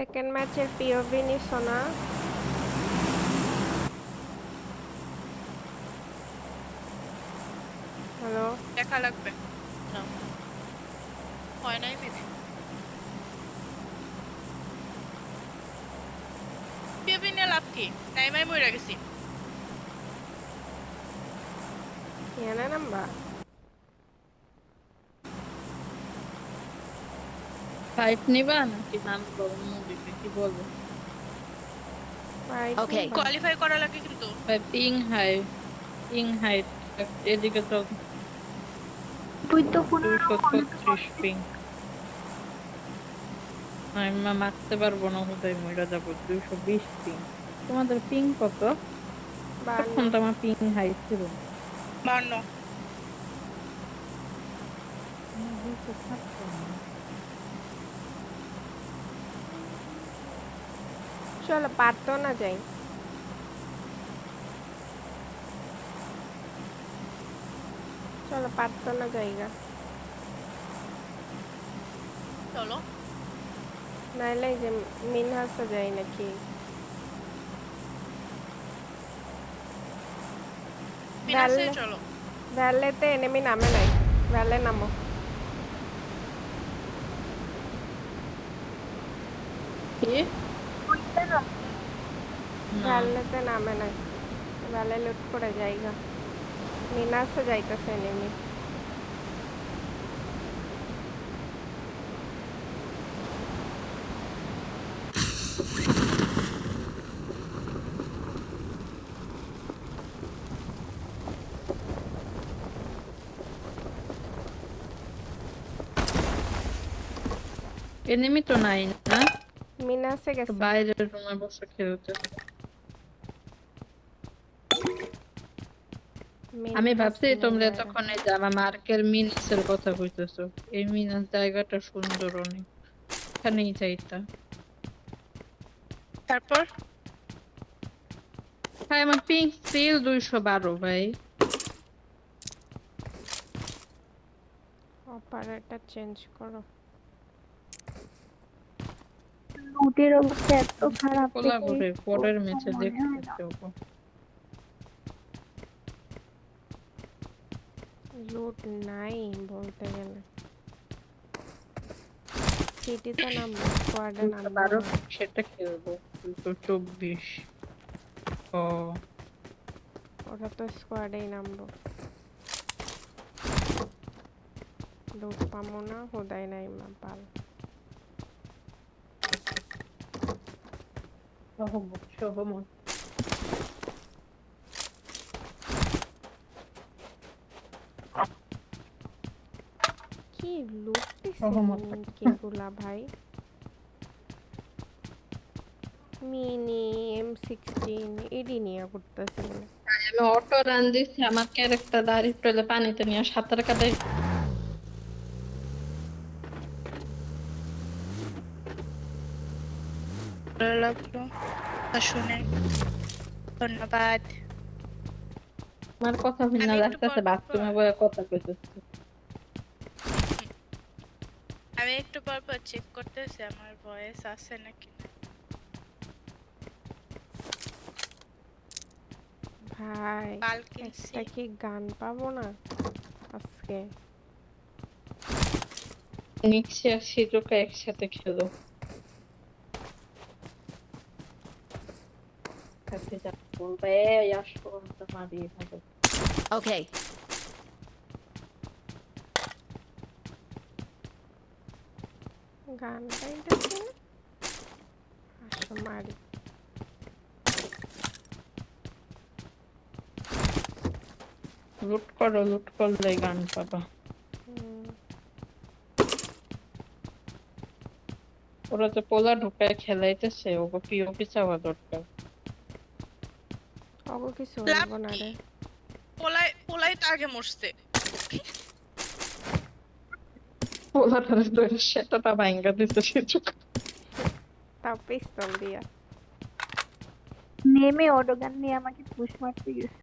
Second ম্যাচের POV নিছো না? হ্যালো, দেখা লাগবে না, হয় নাই মেবি। পিওপি নিয়ে লাভ কি? নাইমাই মরে গেছি। ইয়ানা নাম্বা ফাইট নিবা নাকি নামবো মুভিতে কি বলো? Fight Okay. নিবা? কোয়ালিফাই করা লাগে কিন্তু। ভাই পিং হাই এদিকে তো তুই তো 236 পিং। আমি মারতে পারবো না, কোথায় মইরা যাবো। 220 পিং। তোমাদের পিং কত? তখন 52। তো আমার পিং হাই ছিল না। 52। আমার 256। চলো পারতো না যাই। চলো পারতো না যাইগা। চলো নাইলে এই যে মিনহাসে যাই নাকি? বিনাশে ভ্যালে চলো। ভ্যালেতে এনেমি নামে নাই। ভ্যালে নামো। কি? না। ভ্যালেতে নামে নাই। ভ্যালে লুট করে যাইগা। মিনাসে যাইতেছে এনেমি। এনিমি তো নাই না, মিনাসে তো গেছে। বাইরের রুমে বসে খেলতে। আমি ভাবছি মিনহাসে তোমরা বাইরে। তখন এই যে আমার মার্কের মিনাসের কথা কইতেছো। এই মিনাস জায়গাটা সুন্দর অনেক, এখানেই যাইতা। তারপর ভাই আমার পিং স্টিল 212 ভাই। অপারেটর চেঞ্জ করো। লুটের অবস্থা এত খারাপ কোলা দেখে করে পরের ম্যাচে মনে দেখতে হয় না। যাবো। লুট নাই বলতে গেলে। সিটিতে নামবো, স্কোয়াডে নামবো 212 না। সেটা খেলবো। 224। ও ওটা তো স্কোয়াডেই নামবো। লুট পামো না, হুদাই নাই পাল। সহমত সহমত। কি লুট দিছে সহমত। কেগুলা ভাই। মিনি M16 এডি নিয়ে করতেছে বলে। আমি অটো রান দিচ্ছি, আমার ক্যারেক্টার দাঁড়িয়ে পেলে পানিতে নিয়ে সাঁতার কাটাই। ভালো লাগলো শুনে, ধন্যবাদ। আমার কথা আমি ভিন্ন একটু পর লাগতেছে, বাথরুমে পর বয়ে কথা কইতেছে। আমি একটু পর পর চেক করতেছি আমার ভয়েস আছে নাকি না। ভাই পাল কিনছি। একটা কি গান পাবো না আজকে? নিক্সি আর সিজুকা একসাথে খেলো। কাছে যা বলবে আসো তোমারই ভালো। Okay. গান গাইতেছে না? আসো মারি। লুট করো, লুট করলে গান পাবা। হুম, ওরা তো পোলা ঢুকায় খেলাইতেছে, ওগো পিওপি চাওয়া দরকার। অগো কিছু লাভ হইব না কি? রে। পোলাই পোলাই তো আগে মরছে। পোলাটার ধরে সেটাটা ভাঙ্গা দিতে সিজুকা। তাও পিস্তল দিয়া। নেমে অটোগান নিয়ে আমাকে পুশ মারতে গেছে।